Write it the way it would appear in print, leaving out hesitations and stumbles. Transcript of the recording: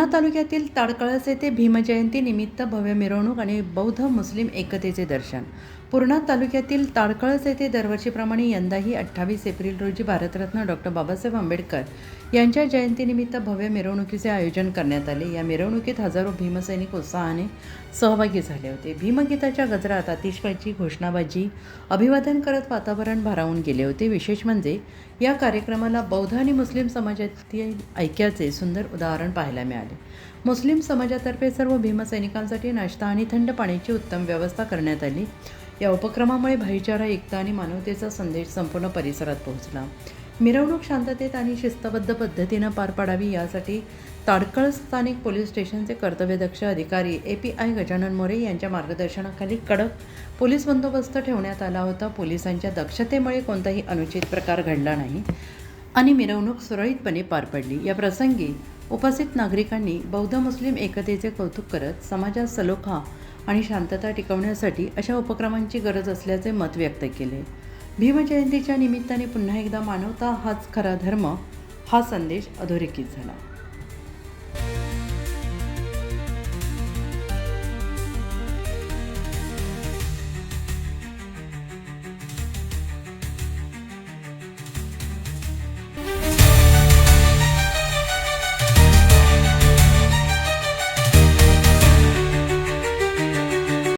पूर्णा तालुक्यातील ताडकळस येथे भीमजयंती निमित्त भव्य मिरवणूक आणि बौद्ध मुस्लिम एकतेचे दर्शन। पूर्णा तालुक्यातील ताडकळस येथे दरवर्षीप्रमाणे यंदाही 28 एप्रिल रोजी भारतरत्न डॉक्टर बाबासाहेब आंबेडकर यांच्या जयंतीनिमित्त भव्य मिरवणुकीचे आयोजन करण्यात आले। या मिरवणुकीत हजारो भीमसैनिक उत्साहाने सहभागी झाले होते। भीमगीताच्या गजरात आतिषबाजी, घोषणाबाजी, अभिवादन करत वातावरण भारावून गेले होते। विशेष म्हणजे या कार्यक्रमाला बौद्ध आणि मुस्लिम समाजातील ऐक्याचे सुंदर उदाहरण पाहायला मिळाले। मुस्लिम समाजातर्फे सर्व भीमसैनिकांसाठी नाश्ता आणि थंड पाण्याची उत्तम व्यवस्था करण्यात आली। या उपक्रमामुळे भाईचारा, एकता आणि मानवतेचा संदेश संपूर्ण परिसरात पोहोचला। मिरवणूक शांततेत आणि शिस्तबद्ध पद्धतीने पार पाडावी यासाठी ताडकळस स्थानिक पोलीस स्टेशनचे कर्तव्यदक्ष अधिकारी API गजानन मोरे यांच्या मार्गदर्शनाखाली कडक पोलीस बंदोबस्त ठेवण्यात आला होता। पोलिसांच्या दक्षतेमुळे कोणताही अनुचित प्रकार घडला नाही आणि मिरवणूक सुरळीतपणे पार पडली। या प्रसंगी उपस्थित नागरिकांनी बौद्ध मुस्लिम एकतेचे कौतुक करत समाजात सलोखा आणि शांतता टिकवण्यासाठी अशा उपक्रमांची गरज असल्याचे मत व्यक्त केले। भीमजयंतीच्या निमित्ताने पुन्हा एकदा मानवता हाच खरा धर्म हा संदेश अधोरेखित झाला।